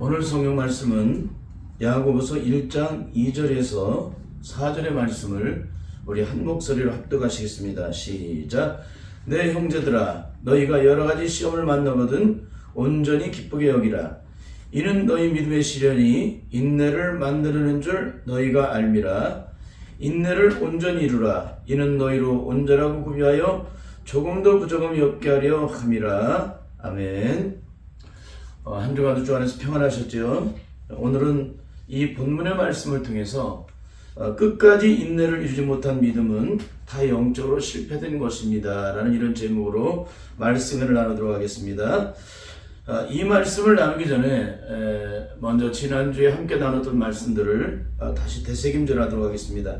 오늘 성경 말씀은 야고보서 1장 2절에서 4절의 말씀을 우리 한 목소리로 합독하시겠습니다. 시작. 내 형제들아, 너희가 여러 가지 시험을 만나거든 온전히 기쁘게 여기라. 이는 너희 믿음의 시련이 인내를 만드는 줄 너희가 알미라. 인내를 온전히 이루라. 이는 너희로 온전하고 구비하여 조금도 부족함이 없게 하려 함이라. 아멘. 한 주간도 주 안에서 평안하셨죠? 오늘은 이 본문의 말씀을 통해서 끝까지 인내를 이루지 못한 믿음은 다 영적으로 실패된 것입니다 라는 이런 제목으로 말씀을 나누도록 하겠습니다. 이 말씀을 나누기 전에 먼저 지난주에 함께 나눴던 말씀들을 다시 되새김질하도록 하겠습니다.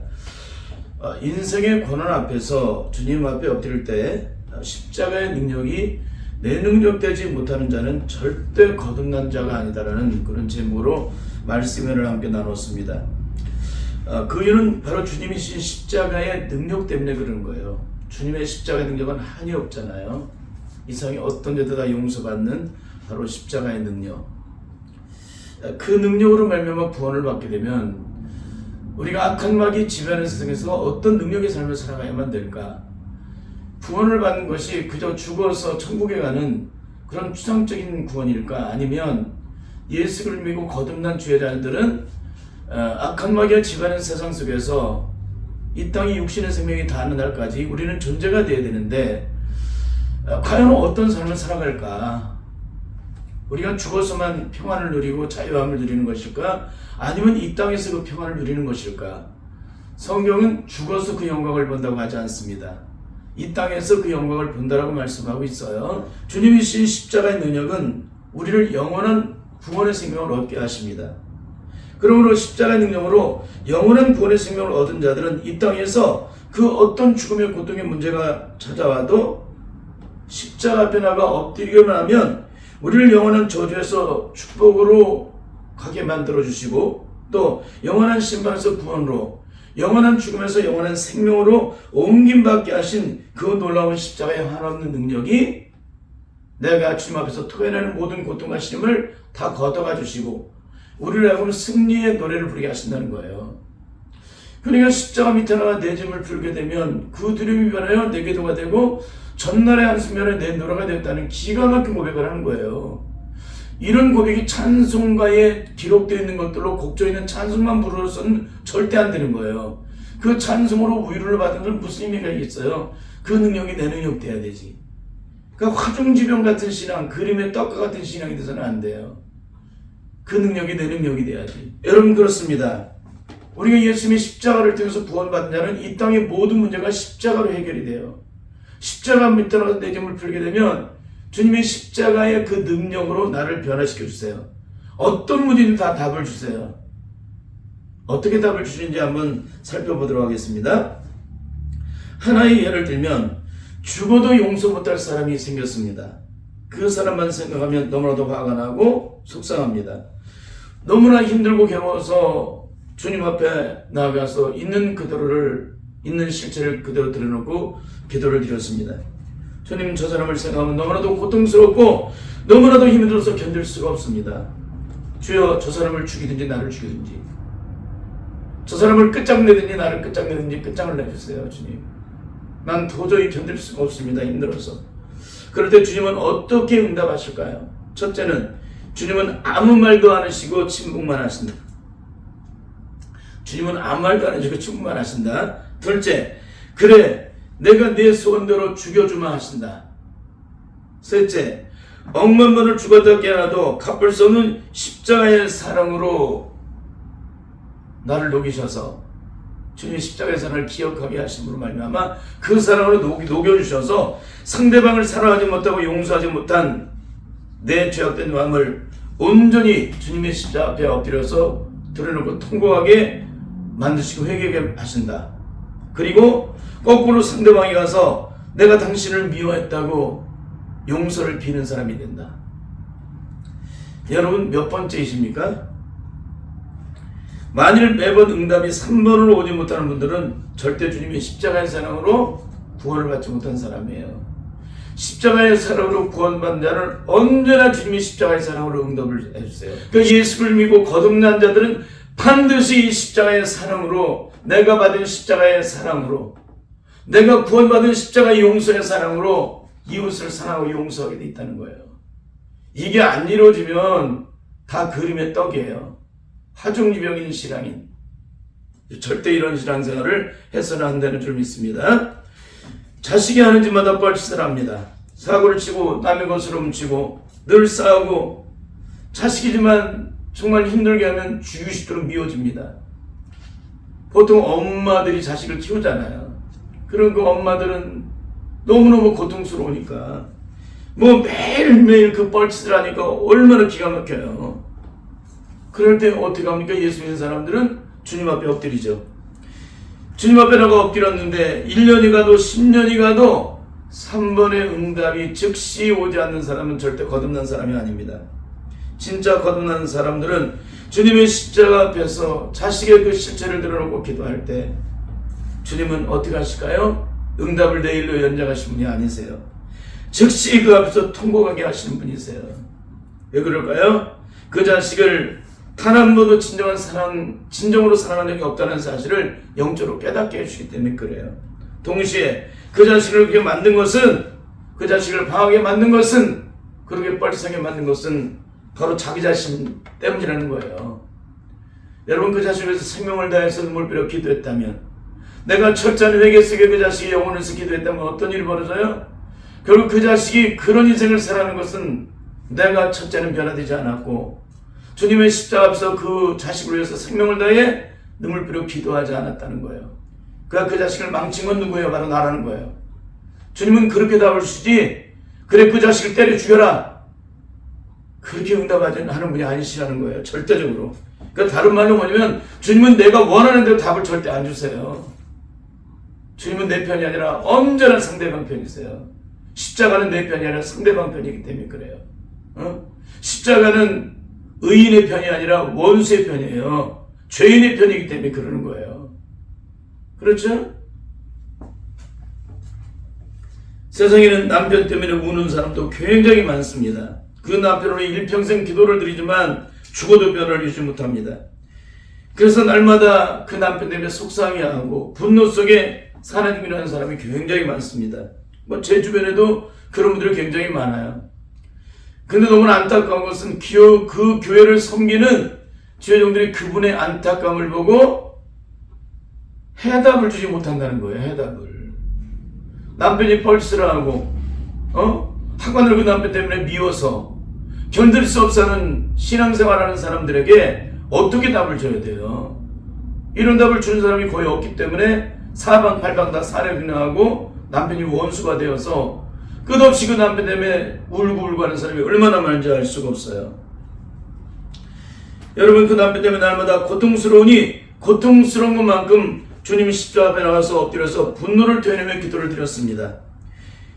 인생의 고난 앞에서 주님 앞에 엎드릴 때 십자가의 능력이 내 능력되지 못하는 자는 절대 거듭난 자가 아니다라는 그런 제목으로 말씀을 함께 나눴습니다. 그 이유는 바로 주님이 신 십자가의 능력 때문에 그런 거예요. 주님의 십자가의 능력은 한이 없잖아요. 이상이 어떤 데도 다 용서받는 바로 십자가의 능력. 그 능력으로 말미암아 구원을 받게 되면 우리가 악한 마귀 지배하는 세상에서 어떤 능력의 삶을 살아가야만 될까? 구원을 받는 것이 그저 죽어서 천국에 가는 그런 추상적인 구원일까? 아니면 예수를 믿고 거듭난 죄자들은 악한 마귀가 지배하는 세상 속에서 이 땅이 육신의 생명이 닿는 날까지 우리는 존재가 되어야 되는데 과연 어떤 삶을 살아갈까? 우리가 죽어서만 평안을 누리고 자유함을 누리는 것일까? 아니면 이 땅에서 그 평안을 누리는 것일까? 성경은 죽어서 그 영광을 본다고 하지 않습니다. 이 땅에서 그 영광을 본다라고 말씀하고 있어요. 주님이 신 십자가의 능력은 우리를 영원한 구원의 생명을 얻게 하십니다. 그러므로 십자가의 능력으로 영원한 구원의 생명을 얻은 자들은 이 땅에서 그 어떤 죽음의 고통의 문제가 찾아와도 십자가 앞에 나가 엎드리기만 하면 우리를 영원한 저주에서 축복으로 가게 만들어주시고 또 영원한 심판에서 구원으로 영원한 죽음에서 영원한 생명으로 옮김받게 하신 그 놀라운 십자가의 한없는 능력이 내가 주님 앞에서 토해내는 모든 고통과 시험을 다 걷어가 주시고 우리를 하여금 승리의 노래를 부르게 하신다는 거예요. 그러니까 십자가 밑에 나가 내 짐을 풀게 되면 그 두려움이 변하여 내 기도가 되고 전날의 한숨 변하여 내 노래가 되었다는 기가 막힌 고백을 하는 거예요. 이런 고백이 찬송가에 기록되어 있는 것들로 곡조 있는 찬송만 부르러서는 절대 안 되는 거예요. 그 찬송으로 위로를 받은 건 무슨 의미가 있겠어요? 그 능력이 내 능력 돼야 되지. 그러니까 화중지병 같은 신앙, 그림의 떡과 같은 신앙이 돼서는 안 돼요. 그 능력이 내 능력이 돼야지. 여러분 그렇습니다. 우리가 예수님의 십자가를 통해서 구원받은 자는 이 땅의 모든 문제가 십자가로 해결이 돼요. 십자가 밑에 나가서 내 짐을 풀게 되면 주님의 십자가의 그 능력으로 나를 변화시켜 주세요. 어떤 문제든 다 답을 주세요. 어떻게 답을 주시는지 한번 살펴보도록 하겠습니다. 하나의 예를 들면 죽어도 용서 못할 사람이 생겼습니다. 그 사람만 생각하면 너무나도 화가 나고 속상합니다. 너무나 힘들고 괴로워서 주님 앞에 나아가서 있는 실체를 그대로 드러놓고 기도를 드렸습니다. 주님, 저 사람을 생각하면 너무나도 고통스럽고 너무나도 힘이 들어서 견딜 수가 없습니다. 주여, 저 사람을 죽이든지 나를 죽이든지 저 사람을 끝장내든지 나를 끝장내든지 끝장을 내주세요. 주님, 난 도저히 견딜 수가 없습니다. 힘들어서. 그럴 때 주님은 어떻게 응답하실까요? 첫째는 주님은 아무 말도 안 하시고 침묵만 하신다. 주님은 아무 말도 안 하시고 침묵만 하신다. 둘째, 그래 내가 네 소원대로 죽여주마 하신다. 셋째, 억만 번을 죽어도 깨어나도 갚을 수 없는 십자가의 사랑으로 나를 녹이셔서 주님의 십자가의 사랑을 기억하게 하심으로 말미암아 그 사랑으로 녹여주셔서 상대방을 사랑하지 못하고 용서하지 못한 내 죄악된 마음을 온전히 주님의 십자가 앞에 엎드려서 드러내고 통곡하게 만드시고 회개하게 하신다. 그리고 거꾸로 상대방이 가서 내가 당신을 미워했다고 용서를 비는 사람이 된다. 여러분 몇 번째이십니까? 만일 매번 응답이 3번으로 오지 못하는 분들은 절대 주님의 십자가의 사랑으로 구원을 받지 못한 사람이에요. 십자가의 사랑으로 구원받은 자는 언제나 주님이 십자가의 사랑으로 응답을 해주세요. 그 예수를 믿고 거듭난 자들은 반드시 이 십자가의 사랑으로, 내가 받은 십자가의 사랑으로, 내가 구원받은 십자가의 용서의 사랑으로 이웃을 사랑하고 용서하게 돼 있다는 거예요. 이게 안 이루어지면 다 그림의 떡이에요. 화중지병인 신앙인. 절대 이런 신앙생활을 해서는 안 되는 줄 믿습니다. 자식이 하는 짓마다 뻘짓을 합니다. 사고를 치고 남의 것으로 훔치고 늘 싸우고, 자식이지만 정말 힘들게 하면 죽이시도록 미워집니다. 보통 엄마들이 자식을 키우잖아요. 그럼 그 엄마들은 너무너무 고통스러우니까 뭐 매일매일 그 뻘짓을 하니까 얼마나 기가 막혀요. 그럴 때 어떻게 합니까? 예수 믿는 사람들은 주님 앞에 엎드리죠. 주님 앞에 나가 엎드렸는데 1년이 가도 10년이 가도 3번의 응답이 즉시 오지 않는 사람은 절대 거듭난 사람이 아닙니다. 진짜 거듭난 사람들은 주님의 십자가 앞에서 자식의 그 실체를 드러놓고 기도할 때 주님은 어떻게 하실까요? 응답을 내일로 연장하신 분이 아니세요. 즉시 그 앞에서 통곡하게 하시는 분이세요. 왜 그럴까요? 그 자식을 단 한 번도 진정으로 사랑한 적이 없다는 사실을 영적으로 깨닫게 해주기 때문에 그래요. 동시에 그 자식을 그렇게 만든 것은, 그 자식을 방하게 만든 것은, 그렇게 뻘쭘하게 만든 것은 바로 자기 자신 때문이라는 거예요. 여러분, 그 자식을 위해서 생명을 다해서 눈물 뿌려 기도했다면, 내가 철저한 회개 속에 그 자식의 영혼을 위해서 기도했다면 어떤 일이 벌어져요? 결국 그 자식이 그런 인생을 살아가는 것은 내가 첫째는 변화되지 않았고 주님의 십자가 앞에서 그 자식을 위해서 생명을 다해 눈물 뿌려 기도하지 않았다는 거예요. 그러니까 그 자식을 망친 건 누구예요? 바로 나라는 거예요. 주님은 그렇게 답을 주시지, 그래 그 자식을 때려 죽여라, 그렇게 응답하는 분이 아니시라는 거예요. 절대적으로. 그러니까 다른 말로 뭐냐면 주님은 내가 원하는 대로 답을 절대 안 주세요. 주님은 내 편이 아니라 언제나 상대방 편이세요. 십자가는 내 편이 아니라 상대방 편이기 때문에 그래요. 십자가는 의인의 편이 아니라 원수의 편이에요. 죄인의 편이기 때문에 그러는 거예요. 그렇죠? 세상에는 남편 때문에 우는 사람도 굉장히 많습니다. 그 남편으로 일평생 기도를 드리지만 죽어도 변화를 주지 못합니다. 그래서 날마다 그 남편 때문에 속상해하고 분노 속에 살아가는 사람이 굉장히 많습니다. 뭐 제 주변에도 그런 분들이 굉장히 많아요. 근데 너무 안타까운 것은 그 교회를 섬기는 지회종들이 그분의 안타까움을 보고 해답을 주지 못한다는 거예요. 해답을. 남편이 뻘짓을 하고 학원을 그 남편 때문에 미워서 견딜 수 없어 하는 신앙생활하는 사람들에게 어떻게 답을 줘야 돼요? 이런 답을 주는 사람이 거의 없기 때문에 사방팔방 다 살해비난하고 남편이 원수가 되어서 끝없이 그 남편 때문에 울고 하는 사람이 얼마나 많은지 알 수가 없어요. 여러분, 그 남편 때문에 날마다 고통스러우니 고통스러운 것만큼 주님 십자가 앞에 나가서 엎드려서 분노를 토해내며 기도를 드렸습니다.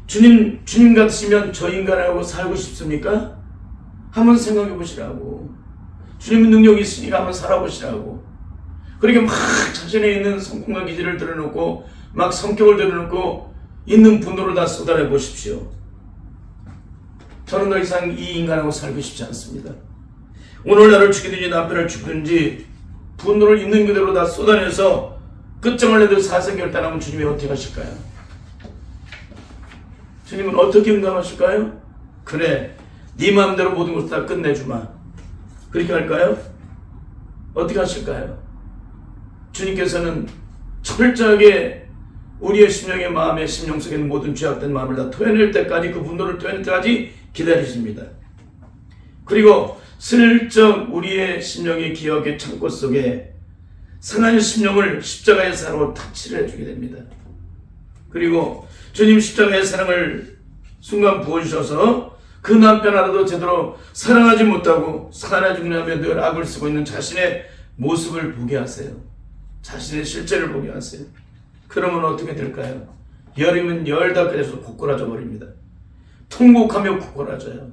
주님 같으시면 저 인간하고 살고 싶습니까? 한번 생각해 보시라고. 주님은 능력이 있으니까 한번 살아보시라고. 그렇게 막 자신에 있는 성품과 기질을 드러놓고 막 성격을 드러놓고 있는 분노를 다 쏟아내 보십시오. 저는 더 이상 이 인간하고 살고 싶지 않습니다. 오늘 나를 죽이든지 남편을 죽이든지 분노를 있는 그대로 다 쏟아내서 끝장을 내도 사생결단하면 주님이 어떻게 하실까요? 주님은 어떻게 응답하실까요? 그래, 네 마음대로 모든 것을 다 끝내주마. 그렇게 할까요? 어떻게 하실까요? 주님께서는 철저하게 우리의 심령의 마음에 심령 속에 있는 모든 죄악된 마음을 다 토해낼 때까지, 그 분노를 토해낼 때까지 기다리십니다. 그리고 슬쩍 우리의 심령의 기억의 창고 속에 상한 심령을 십자가의 사랑으로 타치를 해주게 됩니다. 그리고 주님 십자가의 사랑을 순간 부어주셔서 그 남편 하나도 제대로 사랑하지 못하고 살아죽으려며 늘 악을 쓰고 있는 자신의 모습을 보게 하세요. 자신의 실제를 보게 하세요. 그러면 어떻게 될까요? 열이면 열다 그래서 고꾸라져 버립니다. 통곡하며 고꾸라져요.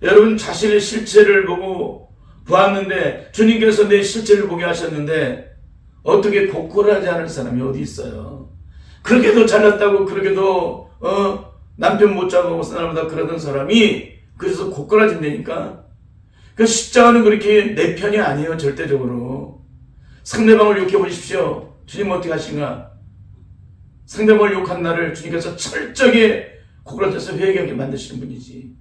여러분, 자신의 실체를 보고 보았는데, 주님께서 내 실체를 보게 하셨는데 어떻게 고꾸라지 않을 사람이 어디 있어요? 그렇게도 잘났다고, 그렇게도 남편 못 잡아먹고 사람보다 그러던 사람이 그래서 고꾸라진다니까. 그 십자가는 그렇게 내 편이 아니에요. 절대적으로. 상대방을 욕해 보십시오. 주님 어떻게 하신가? 상대방을 욕한 나를 주님께서 철저하게 고꾸라져서 회개하게 만드시는 분이지.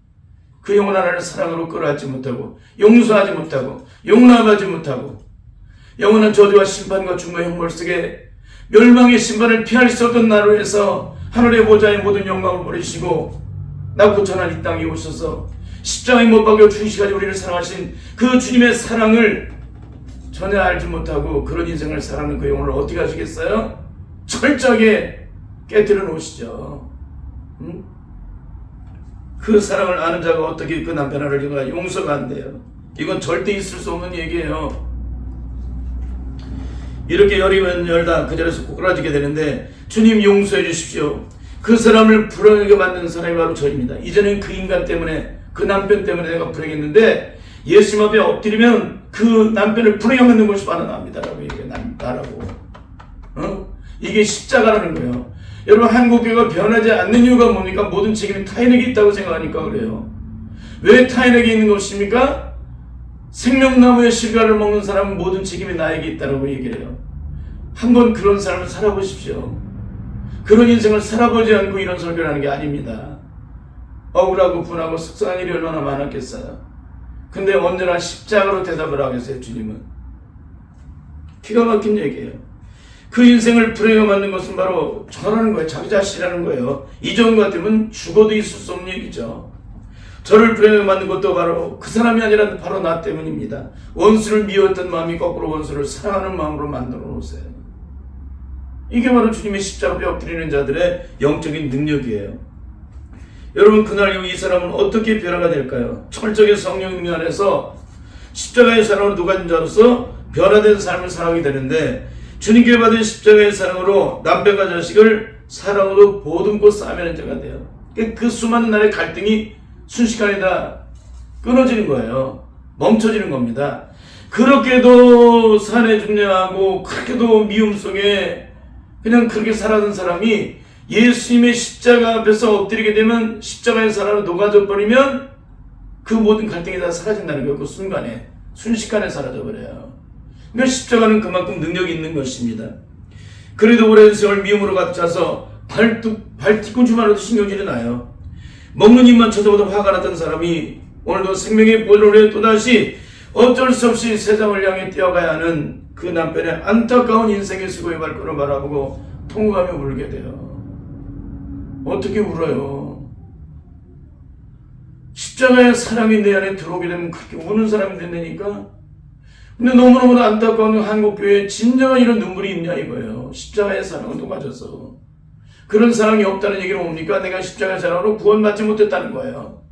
그 영혼한 나를 사랑으로 끌어안지 못하고 용서하지 못하고 용납하지 못하고 영원한 저주와 심판과 죽음의 형벌 속에 멸망의 심판을 피할 수 없던 나로 해서 하늘의 보좌의 모든 영광을 버리시고 나 고천한 이 땅에 오셔서 십자가에 못 박여 죽으시까지 우리를 사랑하신 그 주님의 사랑을 전혀 알지 못하고 그런 인생을 살아가는 그 영혼을 어떻게 하시겠어요? 철저하게 깨뜨려 놓으시죠. 응? 그 사랑을 아는 자가 어떻게 그 남편을 용서가 안 돼요. 이건 절대 있을 수 없는 얘기예요. 이렇게 열이면 열다 그 자리에서 꼬꾸라지게 되는데 주님 용서해 주십시오. 그 사람을 불행하게 만드는 사람이 바로 저입니다. 이전엔 그 인간 때문에 그 남편 때문에 내가 불행했는데 예수님 앞에 엎드리면 그 남편을 불행하게 만드는 것이 바로 나입니다라고 얘기해요. 나라고. 이게 십자가라는 거예요. 여러분 한국교회가 변하지 않는 이유가 뭡니까? 모든 책임이 타인에게 있다고 생각하니까 그래요. 왜 타인에게 있는 것입니까? 생명나무의 실과를 먹는 사람은 모든 책임이 나에게 있다고 얘기를 해요. 한번 그런 삶을 살아보십시오. 그런 인생을 살아보지 않고 이런 설교를 하는 게 아닙니다. 억울하고 분하고 속상한 일이 얼마나 많았겠어요. 근데 언제나 십자가로 대답을 하겠어요. 주님은. 기가 막힌 얘기예요. 그 인생을 불행하게 만든 것은 바로 저라는 거예요. 자기 자신이라는 거예요. 이전 같으면 죽어도 있을 수 없는 얘기죠. 저를 불행하게 만든 것도 바로 그 사람이 아니라 바로 나 때문입니다. 원수를 미워했던 마음이 거꾸로 원수를 사랑하는 마음으로 만들어 놓으세요. 이게 바로 주님의 십자가 앞에 엎드리는 자들의 영적인 능력이에요. 여러분 그날 이후 이 사람은 어떻게 변화가 될까요? 철저하게 성령 능력 안에서 십자가의 사랑으로 녹아진 자로서 변화된 삶을 살아가게 되는데 주님께 받은 십자가의 사랑으로 남편과 자식을 사랑으로 보듬고 싸매는 자가 돼요. 그 수많은 날의 갈등이 순식간에 다 끊어지는 거예요. 멈춰지는 겁니다. 그렇게도 산에 중량하고 그렇게도 미움 속에 그냥 그렇게 살아던 사람이 예수님의 십자가 앞에서 엎드리게 되면 십자가의 사랑으로 녹아져 버리면 그 모든 갈등이 다 사라진다는 거예요. 그 순간에 순식간에 사라져 버려요. 그러니까 십자가는 그만큼 능력이 있는 것입니다. 그래도 오랜 세월 미움으로 가득 차서 발 뒤꿈치만 해도 신경질이 나요. 먹는 입만 쳐다보다 화가 났던 사람이 오늘도 생명의 보혈로 또다시 어쩔 수 없이 세상을 향해 뛰어가야 하는 그 남편의 안타까운 인생의 수고의 발걸음을 바라보고 통곡하며 울게 돼요. 어떻게 울어요? 십자가의 사랑이 내 안에 들어오게 되면 그렇게 우는 사람이 된다니까? 근데 너무너무 안타까운 한국교회에 진정한 이런 눈물이 있냐 이거예요. 십자가의 사랑을 녹아져서. 그런 사랑이 없다는 얘기는 뭡니까? 내가 십자가의 사랑으로 구원받지 못했다는 거예요.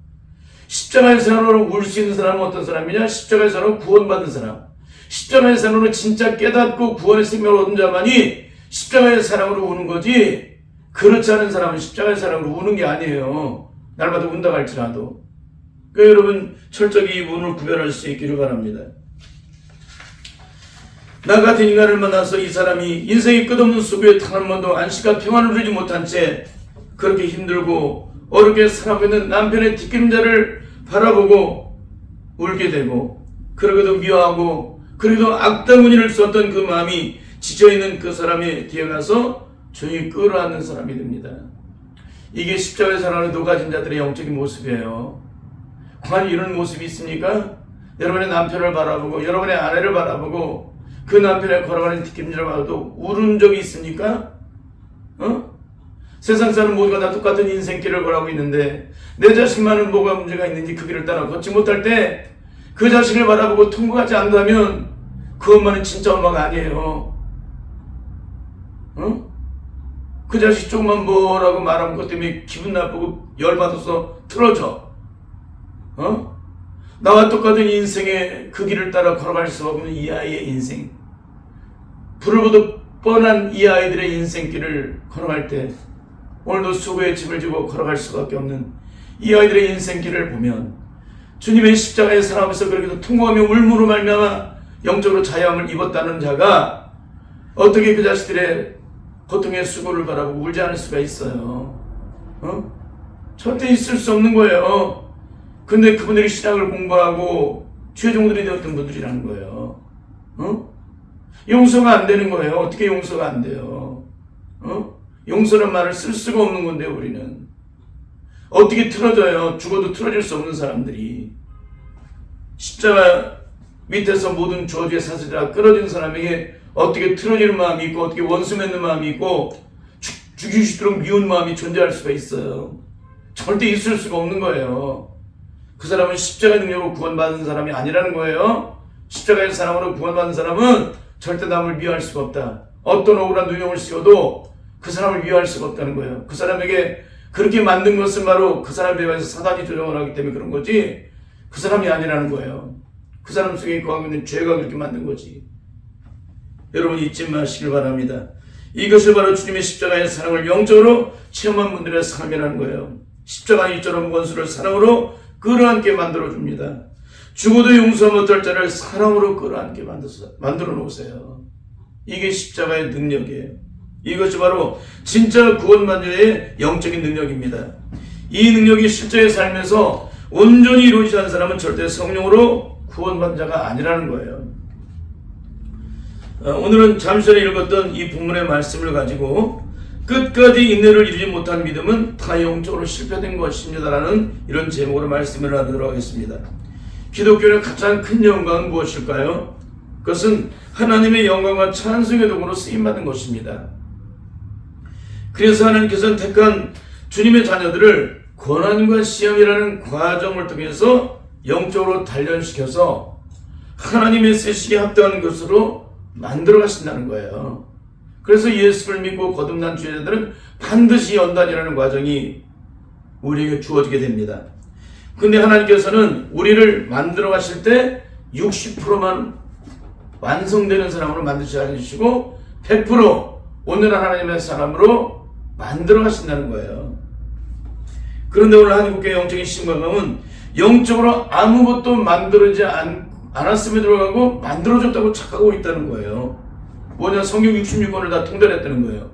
십자가의 사랑으로 울 수 있는 사람은 어떤 사람이냐? 십자가의 사랑으로 구원받은 사람. 십자가의 사랑으로 진짜 깨닫고 구원의 생명을 얻은 자만이 십자가의 사랑으로 우는 거지, 그렇지 않은 사람은 십자가의 사랑으로 우는 게 아니에요. 날마다 운다 할지라도. 그러니까 여러분 철저히 이 부분을 구별할 수 있기를 바랍니다. 나 같은 인간을 만나서 이 사람이 인생의 끝없는 수고에 단 한 번도 안식과 평안을 누리지 못한 채 그렇게 힘들고 어렵게 살아가고 있는 남편의 뒷그림자를 바라보고 울게 되고, 그러게도 미워하고 그래도 악다무니를 썼던 그 마음이 지쳐있는 그 사람의 뒤에 가서 조용히 끌어안는 사람이 됩니다. 이게 십자가의 사랑으로 녹아진 자들의 영적인 모습이에요. 과연 이런 모습이 있습니까? 여러분의 남편을 바라보고 여러분의 아내를 바라보고 그 남편의 걸어가는 뒷짐지를 봐도 울은 적이 있습니까? 세상 사람 모두가 다 똑같은 인생길을 걸어가고 있는데 내 자식만은 뭐가 문제가 있는지 그 길을 따라 걷지 못할 때 그 자식을 바라보고 통곡하지 않는다면 그 엄마는 진짜 엄마가 아니에요. 그 자식 조금만 뭐라고 말하는 것 때문에 기분 나쁘고 열받아서 틀어져. 나와 똑같은 인생의 그 길을 따라 걸어갈 수 없는 이 아이의 인생, 불을 보듯 뻔한 이 아이들의 인생길을 걸어갈 때 오늘도 수고의 짐을 지고 걸어갈 수밖에 없는 이 아이들의 인생길을 보면 주님의 십자가의 사랑에서 그렇게도 통곡하며 울므로 말미암아 영적으로 자유함을 입었다는 자가 어떻게 그 자식들의 고통의 수고를 바라보고 울지 않을 수가 있어요? 절대 있을 수 없는 거예요. 근데 그분들이 신학을 공부하고 최종들이 되었던 분들이라는 거예요. 용서가 안 되는 거예요. 어떻게 용서가 안 돼요? 용서란 말을 쓸 수가 없는 건데요, 우리는. 어떻게 틀어져요? 죽어도 틀어질 수 없는 사람들이. 십자가 밑에서 모든 저주의 사슬이라 끊어진 사람에게 어떻게 틀어지는 마음이 있고, 어떻게 원수 맺는 마음이 있고, 죽이고 싶도록 미운 마음이 존재할 수가 있어요. 절대 있을 수가 없는 거예요. 그 사람은 십자가의 능력으로 구원받은 사람이 아니라는 거예요. 십자가의 사람으로 구원받은 사람은 절대 남을 미워할 수가 없다. 어떤 억울한 누명을 씌워도 그 사람을 미워할 수가 없다는 거예요. 그 사람에게 그렇게 만든 것은 바로 그 사람에 대해서 사단이 조정을 하기 때문에 그런 거지, 그 사람이 아니라는 거예요. 그 사람 속에 거하고 있는 죄가 그렇게 만든 거지. 여러분 잊지 마시길 바랍니다. 이것을 바로 주님의 십자가의 사랑을 영적으로 체험한 분들의 삶이라는 거예요. 십자가 이처럼 원수를 사랑으로 끌어안게 만들어줍니다. 죽어도 용서 못할 자를 사랑으로 끌어안게 만들어 놓으세요. 이게 십자가의 능력이에요. 이것이 바로 진짜 구원받는 자의 영적인 능력입니다. 이 능력이 실제의 삶에서 온전히 이루어지지 않은 사람은 절대 성령으로 구원받는 자가 아니라는 거예요. 오늘은 잠시 전에 읽었던 이 본문의 말씀을 가지고 끝까지 인내를 이루지 못한 믿음은 다 영적으로 실패된 것입니다라는 이런 제목으로 말씀을 하도록 하겠습니다. 기독교의 가장 큰 영광은 무엇일까요? 그것은 하나님의 영광과 찬송의 도구로 쓰임받은 것입니다. 그래서 하나님께서는 택한 주님의 자녀들을 고난과 시험이라는 과정을 통해서 영적으로 단련시켜서 하나님의 쓰시기에 합당한 것으로 만들어 가신다는 거예요. 그래서 예수를 믿고 거듭난 주자들은 반드시 연단이라는 과정이 우리에게 주어지게 됩니다. 근데 하나님께서는 우리를 만들어 가실 때 60%만 완성되는 사람으로 만드시지 않으시고 100% 온전한 하나님의 사람으로 만들어 가신다는 거예요. 그런데 오늘 한국교회 영적인 심각함은 영적으로 아무것도 만들어지지 않았음에도 불구하고 만들어졌다고 착각하고 있다는 거예요. 뭐냐, 성경 66권을 다 통달했다는 거예요.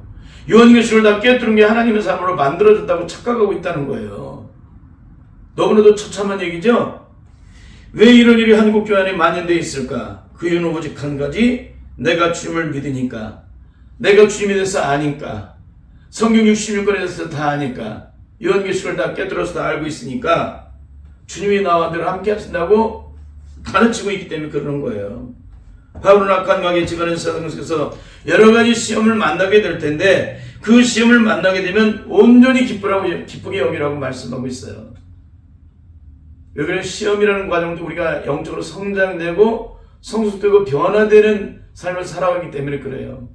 요한계시록을 다 깨뜨린 게 하나님의 사람으로 만들어졌다고 착각하고 있다는 거예요. 너무나도 처참한 얘기죠? 왜 이런 일이 한국교회 안에 만연되어 있을까? 그 이유는 오직 한 가지, 내가 주님을 믿으니까, 내가 주님에 대해서 아니까, 성경 66권에 대해서 다 아니까, 요한계시록을 다 깨뜨려서 다 알고 있으니까 주님이 나와 늘 함께 하신다고 가르치고 있기 때문에 그러는 거예요. 바울은 악한 마귀의 지배하는 세상 속에서 여러 가지 시험을 만나게 될 텐데 그 시험을 만나게 되면 온전히 기쁘게 여기라고 말씀하고 있어요. 왜 그래? 시험이라는 과정도 우리가 영적으로 성장되고 성숙되고 변화되는 삶을 살아가기 때문에 그래요.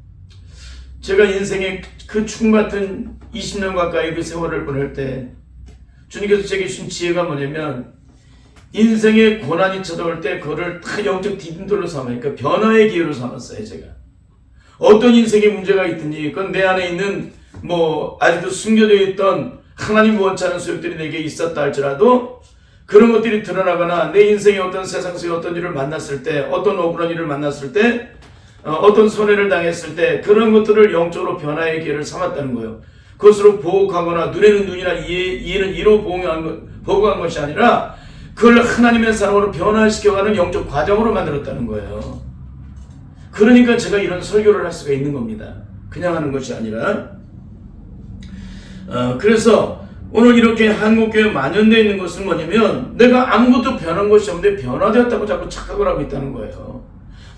제가 인생의 그 춤 같은 20년 가까이 그 세월을 보낼 때 주님께서 제게 주신 지혜가 뭐냐면, 인생의 고난이 찾아올 때 그거를 다 영적 디딤돌로 삼으니까 변화의 기회로 삼았어요. 제가 어떤 인생의 문제가 있든지 그건 내 안에 있는 아직도 숨겨져 있던 하나님 원치 않은 소욕들이 내게 있었다 할지라도 그런 것들이 드러나거나 내 인생의 어떤 세상 속의 어떤 일을 만났을 때, 어떤 억울한 일을 만났을 때, 어떤 손해를 당했을 때 그런 것들을 영적으로 변화의 기회를 삼았다는 거예요. 그것으로 보복하거나 눈에는 눈이나 이에는 이로 보복한 것이 아니라 그걸 하나님의 사람으로 변화시켜가는 영적 과정으로 만들었다는 거예요. 그러니까 제가 이런 설교를 할 수가 있는 겁니다. 그냥 하는 것이 아니라. 그래서 오늘 이렇게 한국교회에 만연되어 있는 것은 뭐냐면, 내가 아무것도 변한 것이 없는데 변화되었다고 자꾸 착각을 하고 있다는 거예요.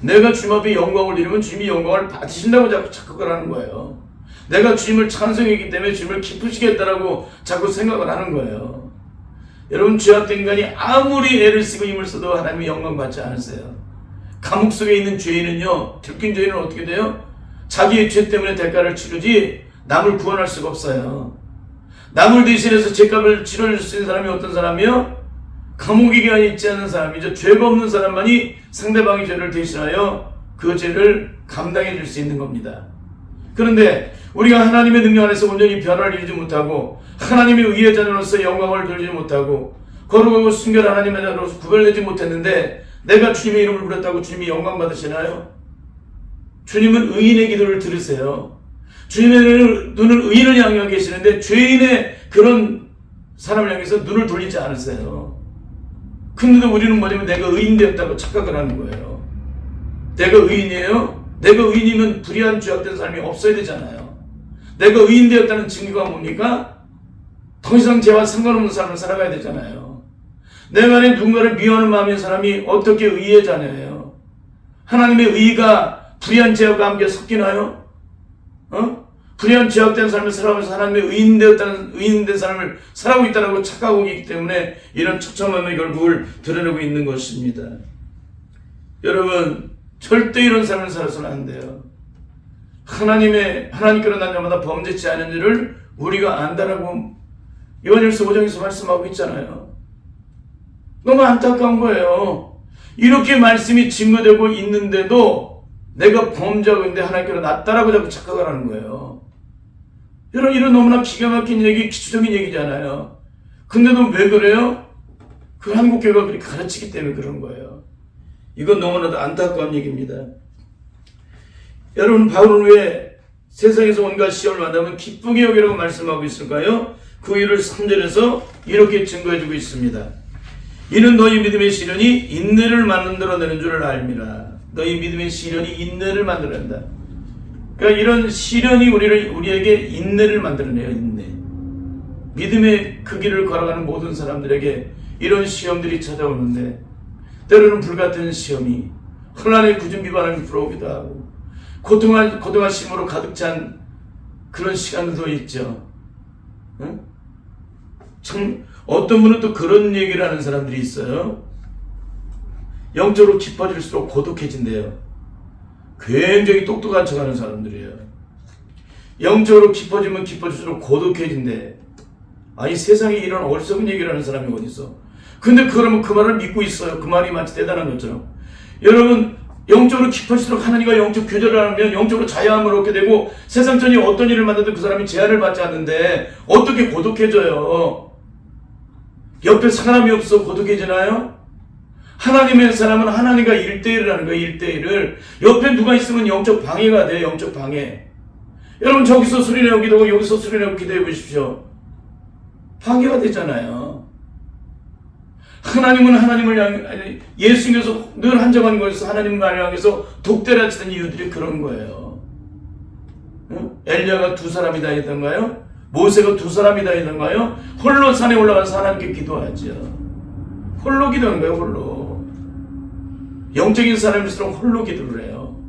내가 주님 앞에 영광을 드리면 주님이 영광을 받으신다고 자꾸 착각을 하는 거예요. 내가 주님을 찬송했기 때문에 주님을 기쁘시겠다라고 자꾸 생각을 하는 거예요. 여러분, 죄악된 인간이 아무리 애를 쓰고 힘을 써도 하나님의 영광 받지 않으세요. 감옥 속에 있는 죄인은요, 들킨 죄인은 어떻게 돼요? 자기의 죄 때문에 대가를 치르지 남을 구원할 수가 없어요. 남을 대신해서 죄값을 치러줄 수 있는 사람이 어떤 사람이요? 감옥에 있지 않은 사람이죠. 죄가 없는 사람만이 상대방의 죄를 대신하여 그 죄를 감당해 줄 수 있는 겁니다. 그런데 우리가 하나님의 능력 안에서 온전히 변화를 이루지 못하고 하나님의 의의 자녀로서 영광을 돌리지 못하고 거룩하고 순결한 하나님의 자녀로서 구별되지 못했는데 내가 주님의 이름을 부렸다고 주님이 영광 받으시나요? 주님은 의인의 기도를 들으세요. 주님의 눈을 의인을 향하고 계시는데 죄인의 그런 사람을 향해서 눈을 돌리지 않으세요. 근데도 우리는 뭐냐면 내가 의인되었다고 착각을 하는 거예요. 내가 의인이에요? 내가 의인이면 불의한 죄악된 사람이 없어야 되잖아요. 내가 의인되었다는 증거가 뭡니까? 더 이상 죄와 상관없는 삶을 살아가야 되잖아요. 내 안에 누군가를 미워하는 마음의 사람이 어떻게 의의 자녀예요? 하나님의 의가 불의한 죄악과 함께 섞이나요? 불의한 죄악된 삶을 살아가면서 하나님의 의인된 삶을 살아가고 있다고 착각하고 있기 때문에 이런 처참함의 결국을 드러내고 있는 것입니다. 여러분, 절대 이런 삶을 살아서는 안 돼요. 하나님께로 난 자마다 범죄치 않은 일을 우리가 안다라고 요한일서 5장에서 말씀하고 있잖아요. 너무 안타까운 거예요. 이렇게 말씀이 증거되고 있는데도 내가 범죄하고 있는데 하나님께로 낫다라고 자꾸 착각을 하는 거예요. 여러분, 이런 너무나 기가 막힌 얘기, 기초적인 얘기잖아요. 근데도 왜 그래요? 그 한국교회가 그렇게 가르치기 때문에 그런 거예요. 이건 너무나도 안타까운 얘기입니다. 여러분, 바울은 왜 세상에서 온갖 시험을 만나면 기쁘게 여기라고 말씀하고 있을까요? 그 이유를 3절에서 이렇게 증거해주고 있습니다. 이는 너희 믿음의 시련이 인내를 만들어내는 줄을 알미라. 너희 믿음의 시련이 인내를 만들어낸다. 그러니까 이런 시련이 우리에게 인내를 만들어내요. 인내. 믿음의 그 길을 걸어가는 모든 사람들에게 이런 시험들이 찾아오는데 때로는 불같은 시험이 혼란의 굳은 비바람이 불어오기도 하고 고통하심으로 가득 찬 그런 시간들도 있죠. 응? 참 어떤 분은 또 그런 얘기를 하는 사람들이 있어요. 영적으로 깊어질수록 고독해진대요. 굉장히 똑똑한 척하는 사람들이에요. 영적으로 깊어지면 깊어질수록 고독해진대. 아니, 세상에 이런 어리석은 얘기를 하는 사람이 어디 있어? 근데 그러면 그 말을 믿고 있어요. 그 말이 마치 대단한 것처럼. 여러분, 영적으로 깊어질수록 하나님과 영적 교제를 하면 영적으로 자유함을 얻게 되고 세상 전이 어떤 일을 만나도 그 사람이 제한을 받지 않는데 어떻게 고독해져요? 옆에 사람이 없어 고독해지나요? 하나님의 사람은 하나님과 1대1을 하는 거예요. 1대1을. 옆에 누가 있으면 영적 방해가 돼요. 영적 방해. 여러분, 저기서 소리내고 기도하고 여기서 소리내고 기도해 보십시오. 방해가 되잖아요. 하나님은 하나님을 향해, 예수님께서 늘 한정한 것에서 하나님을 향해서 독대라치던 이유들이 그런 거예요. 엘리야가 2사람이 다 있던가요? 모세가 2사람이 다 있던가요? 홀로 산에 올라가서 하나님께 기도하죠. 홀로 기도하는 거예요. 홀로. 영적인 사람일수록 홀로 기도를 해요.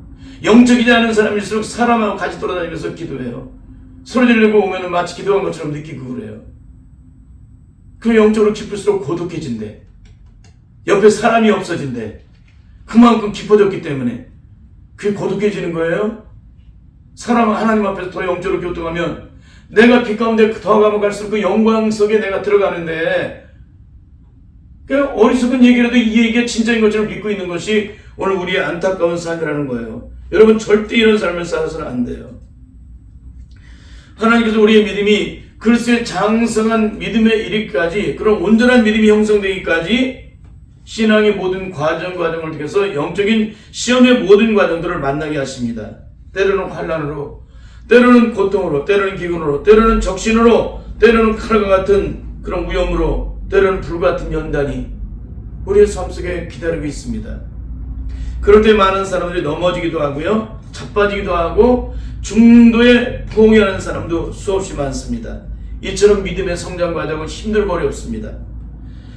영적이지 않은 사람일수록 사람하고 같이 돌아다니면서 기도해요. 소리 지르고 오면 마치 기도한 것처럼 느끼고 그래요. 그 영적으로 깊을수록 고독해진대. 옆에 사람이 없어진대. 그만큼 깊어졌기 때문에 그게 고독해지는 거예요. 사람은 하나님 앞에서 더 영적으로 교통하면 내가 빛 가운데 더 가면 갈수록 그 영광 속에 내가 들어가는데, 그 어리석은 얘기라도 이 얘기가 진짜인 것처럼 믿고 있는 것이 오늘 우리의 안타까운 삶이라는 거예요. 여러분, 절대 이런 삶을 살아서는 안 돼요. 하나님께서 우리의 믿음이 그리스도의 장성한 믿음에 이르기까지, 그런 온전한 믿음이 형성되기까지 신앙의 모든 과정을 통해서 영적인 시험의 모든 과정들을 만나게 하십니다. 때로는 환난으로, 때로는 고통으로, 때로는 기근으로, 때로는 적신으로, 때로는 칼과 같은 그런 위험으로, 때로는 불같은 연단이 우리의 삶 속에 기다리고 있습니다. 그럴 때 많은 사람들이 넘어지기도 하고요, 자빠지기도 하고 중도에 포옹하는 사람도 수없이 많습니다. 이처럼 믿음의 성장 과정은 힘들고 어렵습니다.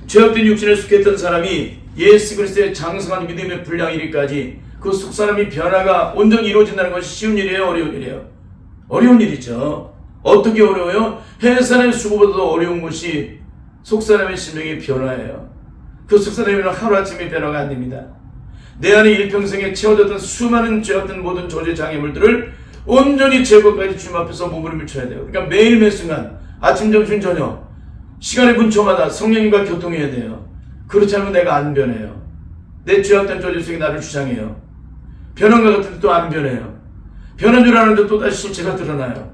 죄악된 육신에 속했던 사람이 예수 그리스도의 장성한 믿음의 분량 이르기까지 그 속사람이 변화가 온전히 이루어진다는 것이 쉬운 일이에요? 어려운 일이에요? 어려운 일이죠. 어떻게 어려워요? 해산의 수고보다도 어려운 것이 속사람의 심령의 변화예요. 그 속사람은 하루아침에 변화가 안 됩니다. 내 안에 일평생에 채워졌던 수많은 죄악된 모든 조제 장애물들을 온전히 제거까지 주님 앞에서 몸을 밀쳐야 돼요. 그러니까 매일 매 순간 아침, 점심, 저녁 시간의 분초마다 성령님과 교통해야 돼요. 그렇지 않으면 내가 안 변해요. 내 죄악된 조제 속에 나를 주장해요. 변한 것 같은데 또 안 변해요. 변한 줄 아는데 또 다시 실체가 드러나요.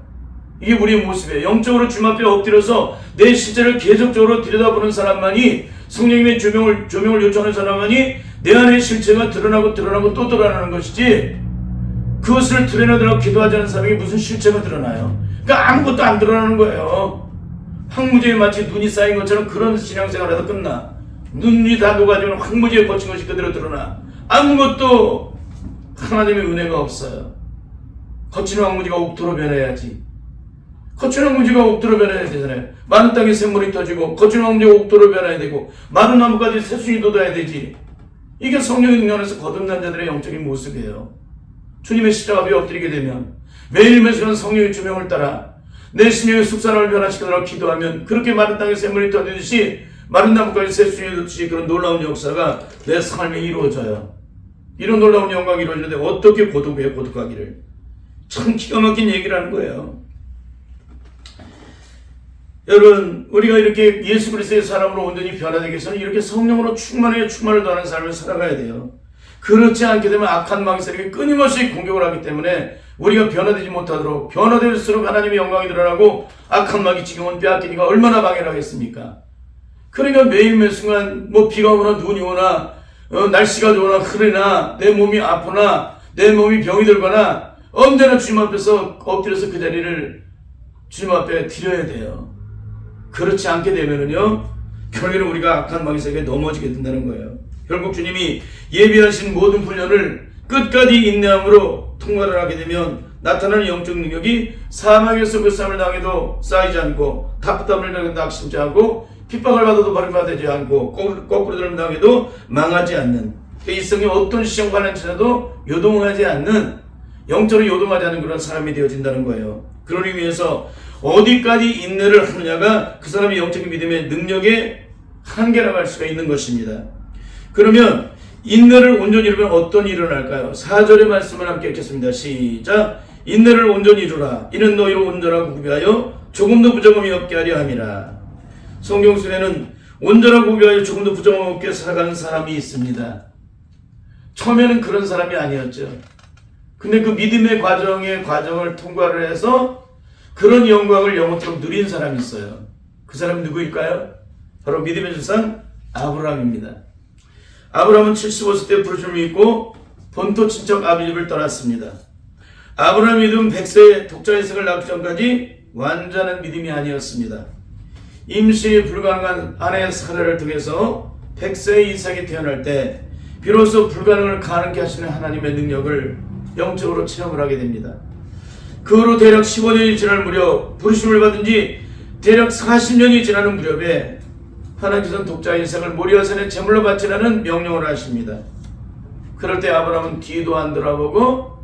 이게 우리의 모습이에요. 영적으로 주님 앞에 엎드려서 내 실체를 계속적으로 들여다보는 사람만이, 성령님의 조명을 요청하는 사람만이 내 안의 실체가 드러나고 또 드러나는 것이지, 그것을 드러내더라고 기도하지 않는 사람에게 무슨 실체가 드러나요? 그러니까 아무것도 안 드러나는 거예요. 황무지에 마치 눈이 쌓인 것처럼 그런 신앙생활에서 끝나. 눈이 다 녹아지면 황무지에 거친 것이 그대로 드러나. 아무것도 하나님의 은혜가 없어요. 거친 황무지가 옥토로 변해야지. 거친 황무지가 옥토로 변해야 되잖아요. 마른 땅에 샘물이 터지고 거친 황무지가 옥토로 변해야 되고 마른 나무까지 새순이 돋아야 되지. 이게 성령의 능력에서 거듭난 자들의 영적인 모습이에요. 주님의 십자가 위에 엎드리게 되면 매일 매순간 성령의 주명을 따라 내 신령의 숙사람을 변화시키도록 기도하면 그렇게 마른 땅에 샘물이 터지듯이 마른 나무까지 새순이 돋듯이 그런 놀라운 역사가 내 삶에 이루어져요. 이런 놀라운 영광이 이루어지는데 어떻게 고독해요, 고독하기를. 참 기가 막힌 얘기를 하는 거예요. 여러분, 우리가 이렇게 예수 그리스도의 사람으로 온전히 변화되기 위해서는 이렇게 성령으로 충만하게 충만을 더하는 삶을 살아가야 돼요. 그렇지 않게 되면 악한 마귀세력이 끊임없이 공격을 하기 때문에 우리가 변화되지 못하도록, 변화될수록 하나님의 영광이 드러나고 악한 마귀 지경은 빼앗기니까 얼마나 방해를 하겠습니까? 그러니까 매일 매 순간 비가 오나 눈이 오나 날씨가 좋으나 흐리나 내 몸이 아프나 내 몸이 병이 들거나 언제나 주님 앞에서 엎드려서 그 자리를 주님 앞에 드려야 돼요. 그렇지 않게 되면은요, 결국에는 우리가 악한 마귀세력에 넘어지게 된다는 거예요. 결국 주님이 예비하신 모든 훈련을 끝까지 인내함으로 통과를 하게 되면 나타나는 영적 능력이 사망에서 그 싸움을 당해도 쌓이지 않고 답답함을 당해도 낙심지 않고 핍박을 받아도 버림받지 않고 거꾸로 들음 당해도 망하지 않는, 이 성의 어떤 시험관을 지나도 요동하지 않는, 영적으로 요동하지 않는 그런 사람이 되어진다는 거예요. 그러기 위해서 어디까지 인내를 하느냐가 그 사람의 영적인 믿음의 능력의 한계라고 할 수가 있는 것입니다. 그러면 인내를 온전히 이루면 어떤 일이 일어날까요? 4절의 말씀을 함께 읽겠습니다. 시작. 인내를 온전히 이루라. 이는 너희를 온전하고 구비하여 조금도 부정함이 없게 하려 함이라. 성경 속에는 온전하고 구비하여 조금도 부정함 없게 살아가는 사람이 있습니다. 처음에는 그런 사람이 아니었죠. 근데 그 믿음의 과정을 통과를 해서 그런 영광을 영원토록 누린 사람이 있어요. 그 사람이 누구일까요? 바로 믿음의 조상 아브라함입니다. 아브라함은 75세 때 부르심을 믿고 본토 친척 아비 집을 떠났습니다. 아브라함의 믿음은 100세의 독자 이삭을 낳기 전까지 완전한 믿음이 아니었습니다. 임신이 불가능한 아내 사라를 통해서 100세의 이삭이 태어날 때 비로소 불가능을 가능케 하시는 하나님의 능력을 영적으로 체험을 하게 됩니다. 그 후로 대략 15년이 지날 무렵, 부르심을 받은 지 대략 40년이 지나는 무렵에 하나님께서는 독자 이삭을 모리아산에 제물로 바치라는 명령을 하십니다. 그럴 때 아브라함은 뒤도 안 돌아보고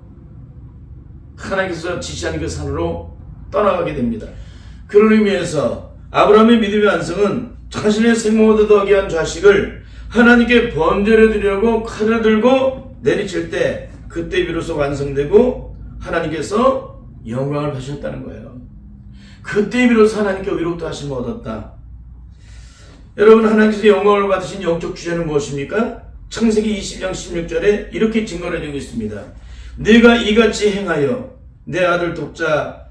하나님께서 지시한 그 산으로 떠나가게 됩니다. 그런 의미에서 아브라함의 믿음의 완성은 자신의 생모보다 더 귀한 자식을 하나님께 번제를 드리려고 칼을 들고 내리칠 때 그때 비로소 완성되고 하나님께서 영광을 받으셨다는 거예요. 그때 비로소 하나님께 의롭다 하심을 얻었다. 여러분, 하나님께서 영광을 받으신 영적 주제는 무엇입니까? 창세기 20장 16절에 이렇게 증거를 해주고 있습니다. 네가 이같이 행하여 내 아들 독자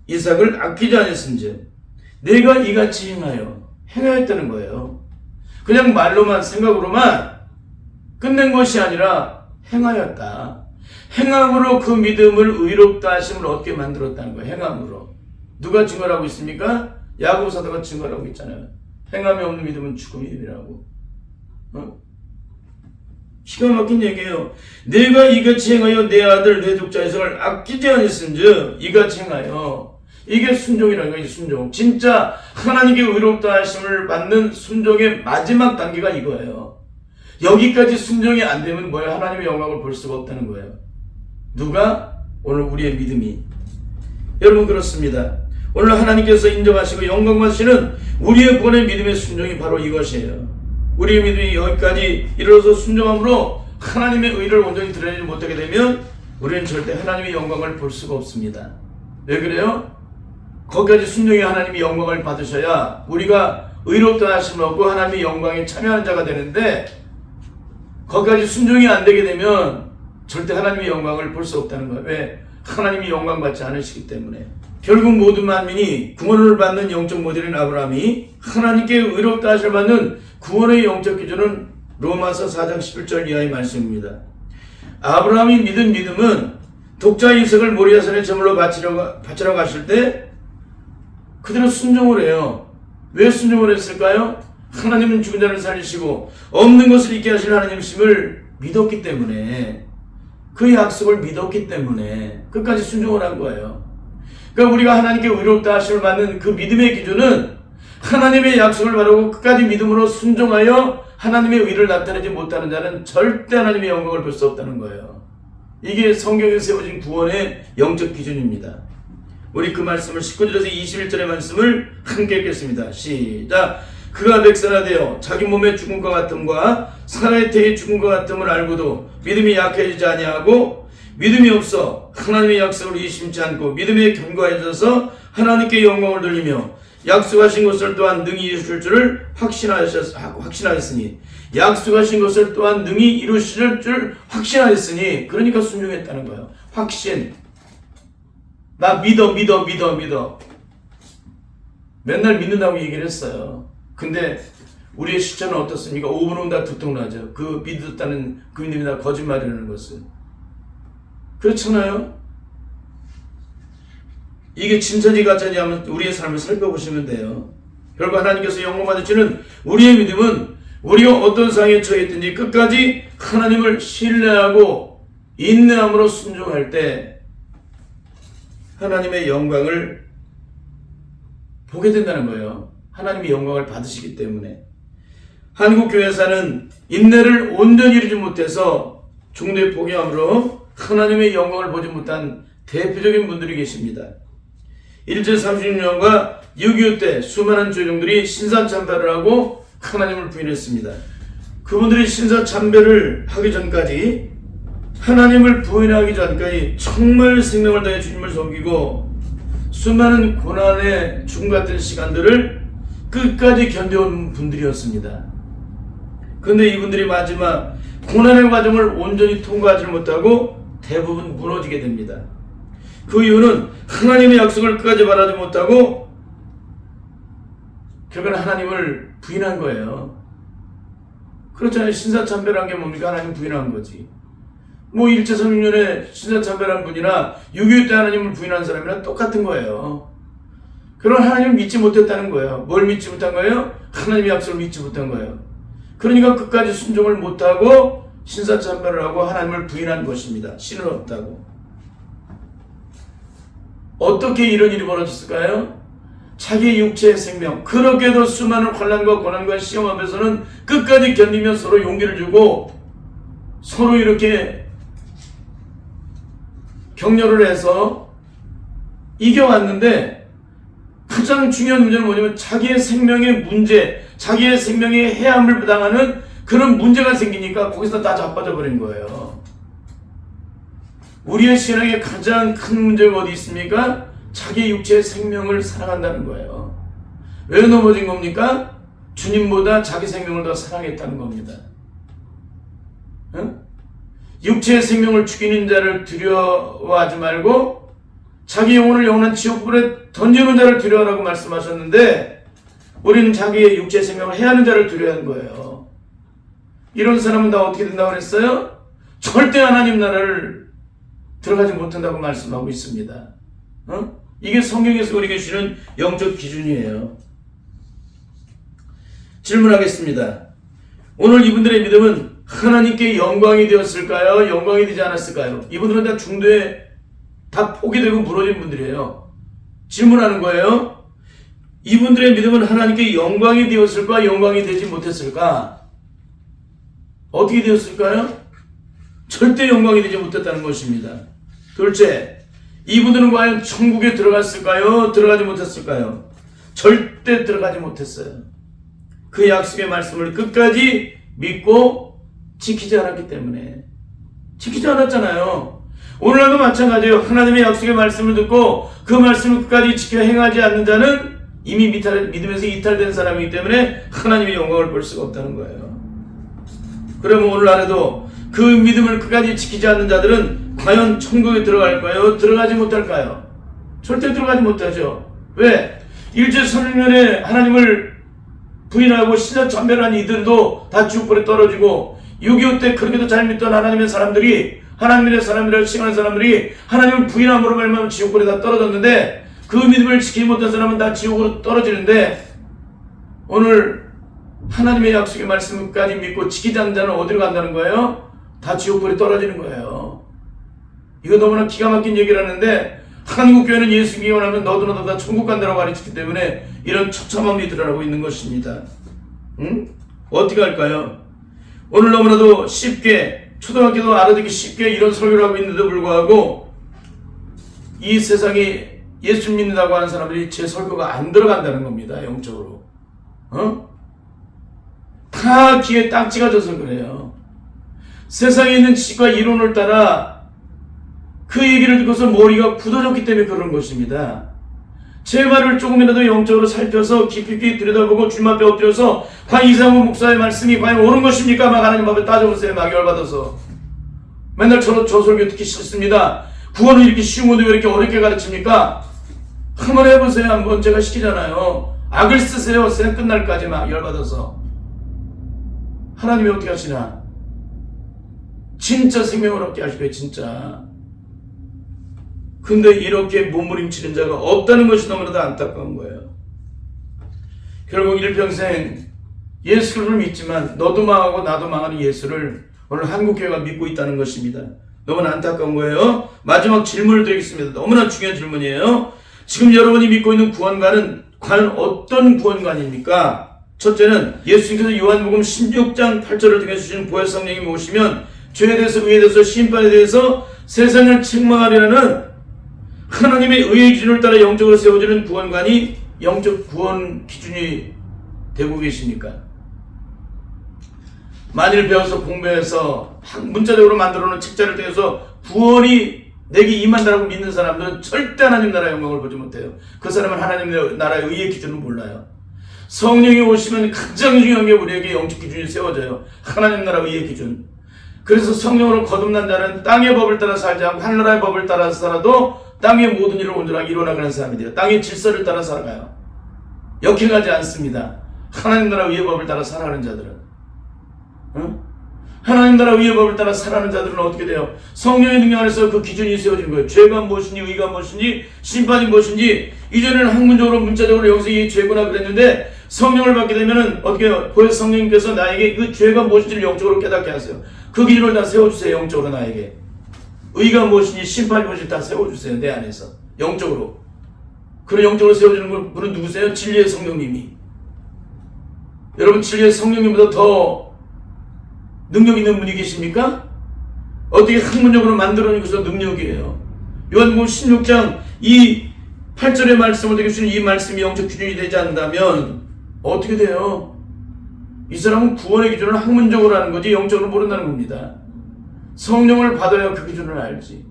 이삭을 아끼지 않았은즉, 네가 이같이 행하였다는 거예요. 그냥 말로만 생각으로만 끝낸 것이 아니라 행하였다. 행함으로 그 믿음을 의롭다 하심을 얻게 만들었다는 거예요. 행함으로. 누가 증거를 하고 있습니까? 야고보 사도가 증거를 하고 있잖아요. 행함이 없는 믿음은 죽음의 힘이라고. 기가 막힌 얘기예요. 내가 이같이 행하여 내 아들 내 독자 이삭을 아끼지 않았은즉, 이같이 행하여. 이게 순종이라는 거예요. 순종. 진짜 하나님께 의롭다 하심을 받는 순종의 마지막 단계가 이거예요. 여기까지 순종이 안 되면 뭐예요? 하나님의 영광을 볼 수가 없다는 거예요. 누가? 오늘 우리의 믿음이. 여러분, 그렇습니다. 오늘 하나님께서 인정하시고 영광 받으시는 우리의 구원의 믿음의 순종이 바로 이것이에요. 우리의 믿음이 여기까지 이르러서 순종함으로 하나님의 의를 온전히 드러내지 못하게 되면 우리는 절대 하나님의 영광을 볼 수가 없습니다. 왜 그래요? 거기까지 순종해 하나님의 영광을 받으셔야 우리가 의롭다 하심을 얻고 하나님의 영광에 참여하는 자가 되는데, 거기까지 순종이 안 되게 되면 절대 하나님의 영광을 볼 수 없다는 거예요. 왜? 하나님이 영광 받지 않으시기 때문에. 결국 모든 만민이 구원을 받는 영적 모델인 아브라함이 하나님께 의롭다 하심을 받는 구원의 영적 기준은 로마서 4장 11절 이하의 말씀입니다. 아브라함이 믿은 믿음은 독자 이삭을 모리아산에 제물로 바치라고 하실 때 그대로 순종을 해요. 왜 순종을 했을까요? 하나님은 죽은 자를 살리시고 없는 것을 있게 하시는 하나님이심을 믿었기 때문에, 그 약속을 믿었기 때문에 끝까지 순종을 한 거예요. 그러니까 우리가 하나님께 의롭다 하심을 받는 그 믿음의 기준은 하나님의 약속을 바라고 끝까지 믿음으로 순종하여 하나님의 의를 나타내지 못하는 자는 절대 하나님의 영광을 볼 수 없다는 거예요. 이게 성경에 세워진 구원의 영적 기준입니다. 우리 그 말씀을 19절에서 21절의 말씀을 함께 읽겠습니다. 시작. 그가 백살아되어 자기 몸의 죽음과 같음과 사나의 태의 죽음과 같음을 알고도 믿음이 약해지지 아니하고 믿음이 없어 하나님의 약속을 의심치 않고 믿음에 견고해져서 하나님께 영광을 돌리며 약속하신 것을 또한 능히 이루실 줄을 확신하였으니, 약속하신 것을 또한 능히 이루실 줄 확신하였으니, 그러니까 순종했다는 거예요. 확신. 나 믿어. 맨날 믿는다고 얘기를 했어요. 근데 우리의 실천은 어떻습니까? 5분 후면 다 두통나죠. 그 믿었다는 그 믿음이 다 거짓말이라는 것은. 그렇잖아요. 이게 진짜지 가짜지 하면 우리의 삶을 살펴보시면 돼요. 결국 하나님께서 영광 받으시는 우리의 믿음은 우리가 어떤 상황에 처해 있든지 끝까지 하나님을 신뢰하고 인내함으로 순종할 때 하나님의 영광을 보게 된다는 거예요. 하나님의 영광을 받으시기 때문에. 한국교회사는 인내를 온전히 이루지 못해서 중도에 포기함으로 하나님의 영광을 보지 못한 대표적인 분들이 계십니다. 일제 36년과 6.25 때 수많은 조정들이 신사참배를 하고 하나님을 부인했습니다. 그분들이 신사참배를 하기 전까지, 하나님을 부인하기 전까지 정말 생명을 다해 주님을 섬기고 수많은 고난의 죽음 같은 시간들을 끝까지 견뎌온 분들이었습니다. 그런데 이분들이 마지막 고난의 과정을 온전히 통과하지 못하고 대부분 무너지게 됩니다. 그 이유는 하나님의 약속을 끝까지 바라지 못하고 결국은 하나님을 부인한 거예요. 그렇잖아요. 신사참배라는 게 뭡니까? 하나님 부인한 거지. 뭐 일제 36년에 신사참배라는 분이나 6.25 때 하나님을 부인한 사람이랑 똑같은 거예요. 그런 하나님을 믿지 못했다는 거예요. 뭘 믿지 못한 거예요? 하나님의 약속을 믿지 못한 거예요. 그러니까 끝까지 순종을 못하고 신사참배를 하고 하나님을 부인한 것입니다. 신은 없다고. 어떻게 이런 일이 벌어졌을까요? 자기의 육체의 생명, 그렇게도 수많은 환난과 고난과 시험 앞에서는 끝까지 견디며 서로 용기를 주고 서로 이렇게 격려를 해서 이겨왔는데, 가장 중요한 문제는 뭐냐면 자기의 생명의 문제, 자기의 생명의 해함을 당하는 그런 문제가 생기니까 거기서 다 자빠져 버린 거예요. 우리의 신앙의 가장 큰 문제가 어디 있습니까? 자기 육체의 생명을 사랑한다는 거예요. 왜 넘어진 겁니까? 주님보다 자기 생명을 더 사랑했다는 겁니다. 응? 육체의 생명을 죽이는 자를 두려워하지 말고 자기 영혼을 영원한 지옥불에 던지는 자를 두려워하라고 말씀하셨는데, 우리는 자기의 육체의 생명을 해하는 자를 두려워하는 거예요. 이런 사람은 다 어떻게 된다고 그랬어요? 절대 하나님 나라를 들어가지 못한다고 말씀하고 있습니다. 이게 성경에서 우리에게 주는 영적 기준이에요. 질문하겠습니다. 오늘 이분들의 믿음은 하나님께 영광이 되었을까요? 영광이 되지 않았을까요? 이분들은 다 중도에 다 포기되고 무너진 분들이에요. 질문하는 거예요. 이분들의 믿음은 하나님께 영광이 되었을까? 영광이 되지 못했을까? 어떻게 되었을까요? 절대 영광이 되지 못했다는 것입니다. 둘째, 이분들은 과연 천국에 들어갔을까요? 들어가지 못했을까요? 절대 들어가지 못했어요. 그 약속의 말씀을 끝까지 믿고 지키지 않았기 때문에. 지키지 않았잖아요. 오늘날도 마찬가지예요. 하나님의 약속의 말씀을 듣고 그 말씀을 끝까지 지켜 행하지 않는 자는 이미 믿음에서 이탈된 사람이기 때문에 하나님의 영광을 볼 수가 없다는 거예요. 그러면 오늘날에도 그 믿음을 끝까지 지키지 않는 자들은 과연 천국에 들어갈까요? 들어가지 못할까요? 절대 들어가지 못하죠. 왜? 일제 36년에 하나님을 부인하고 신사참배한 이들도 다 지옥불에 떨어지고, 6.25 때 그렇게도 잘 믿던 하나님의 사람들이, 하나님의 사람이라고 칭하는 사람들이 하나님을 부인함으로 말미암아 지옥불에 다 떨어졌는데, 그 믿음을 지키지 못한 사람은 다 지옥으로 떨어지는데, 오늘 하나님의 약속의 말씀까지 믿고 지키지 않는 자는 어디로 간다는 거예요? 다 지옥불에 떨어지는 거예요. 이거 너무나 기가 막힌 얘기를 하는데, 한국교회는 예수 믿기 원하면 너도 다 천국 간다고 가르치기 때문에 이런 처참한 믿음을 하고 있는 것입니다. 응? 어떻게 할까요? 오늘 너무나도 쉽게, 초등학교도 알아듣기 쉽게 이런 설교를 하고 있는데도 불구하고 이 세상에 예수 믿는다고 하는 사람들이 제 설교가 안 들어간다는 겁니다. 영적으로. 다 귀에 딱지가 져서 그래요. 세상에 있는 지식과 이론을 따라 그 얘기를 듣고서 머리가 굳어졌기 때문에 그런 것입니다. 제 말을 조금이라도 영적으로 살펴서 깊이 들여다보고 주님 앞에 엎드려서 과연 이상훈 목사의 말씀이 과연 옳은 것입니까? 막 하나님 앞에 따져보세요. 막 열받아서. 맨날 저 설교 듣기 싫습니다. 구원은 이렇게 쉬운 건데 왜 이렇게 어렵게 가르칩니까? 한번 해보세요. 한번 제가 시키잖아요. 악을 쓰세요. 생 끝날까지 막 열받아서. 하나님이 어떻게 하시나? 진짜 생명을 얻게 하실 거예요. 진짜. 근데 이렇게 몸부림치는 자가 없다는 것이 너무나도 안타까운 거예요. 결국 일평생 예수를 믿지만 너도 망하고 나도 망하는 예수를 오늘 한국교회가 믿고 있다는 것입니다. 너무나 안타까운 거예요. 마지막 질문을 드리겠습니다. 너무나 중요한 질문이에요. 지금 여러분이 믿고 있는 구원관은 과연 어떤 구원관입니까? 첫째는 예수님께서 요한복음 16장 8절을 통해 주신 보혜사 성령이 오시면 죄에 대해서, 의에 대해서, 심판에 대해서 세상을 책망하려는 하나님의 의의 기준을 따라 영적으로 세워지는 구원관이 영적 구원 기준이 되고 계십니까? 만일 배워서 공부해서 문자적으로 만들어놓은 책자를 통해서 구원이 내게 임한다라고 믿는 사람들은 절대 하나님 나라의 영광을 보지 못해요. 그 사람은 하나님 나라의 의의 기준을 몰라요. 성령이 오시면 가장 중요한 게 우리에게 영적 기준이 세워져요. 하나님 나라 의의 기준. 그래서 성령으로 거듭난 자는 땅의 법을 따라 살지 않고 하늘나라의 법을 따라 살아도 땅의 모든 일을 온전하게 이뤄나가는 사람이 돼요. 땅의 질서를 따라 살아가요. 역행하지 않습니다. 하나님 나라 의의 법을 따라 살아가는 자들은. 하나님 나라 의의 법을 따라 살아가는 자들은 어떻게 돼요? 성령의 능력 안에서 그 기준이 세워지는 거예요. 죄가 무엇인지, 의가 무엇인지, 심판이 무엇인지. 이전에는 학문적으로, 문자적으로 여기서 이 죄구나 그랬는데 성령을 받게 되면은 어떻게 해요? 보혜사 성령님께서 나에게 그 죄가 무엇인지를 영적으로 깨닫게 하세요. 그 기준을 다 세워주세요. 영적으로 나에게. 의가 무엇인지, 심판이 무엇인지 다 세워주세요. 내 안에서. 영적으로. 그런 영적으로 세워주는 분은 누구세요? 진리의 성령님이. 여러분, 진리의 성령님보다 더 능력 있는 분이 계십니까? 어떻게 학문적으로 만들어내는 것도 능력이에요. 요한복음 16장 이 8절의 말씀을 되게 주는 이 말씀이 영적 기준이 되지 않는다면 어떻게 돼요? 이 사람은 구원의 기준을 학문적으로 하는 거지 영적으로 모른다는 겁니다. 성령을 받아야 그 기준을 알지.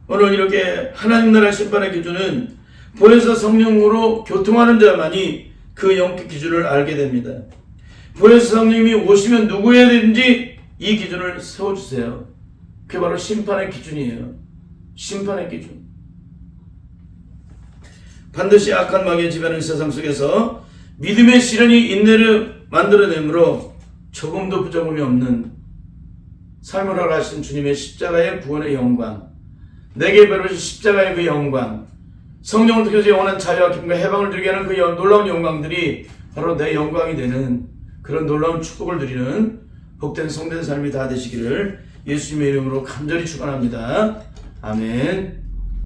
오늘 이렇게 하나님 나라 심판의 기준은 보혜사 성령으로 교통하는 자만이 그 영적 기준을 알게 됩니다. 보혜사 성령님이 오시면 누구에든지 이 기준을 세워주세요. 그게 바로 심판의 기준이에요. 심판의 기준. 반드시 악한 마귀의 지배하는 세상 속에서 믿음의 시련이 인내를 만들어내므로 조금도 부정함이 없는 삶을 허락하신 주님의 십자가의 구원의 영광, 내게 베푸신 십자가의 그 영광, 성령을 통해서 영원한 자유와 기쁨과 해방을 누리게 하는 그 놀라운 영광들이 바로 내 영광이 되는 그런 놀라운 축복을 누리는 복된 성된 삶이 다 되시기를 예수님의 이름으로 간절히 축원합니다. 아멘.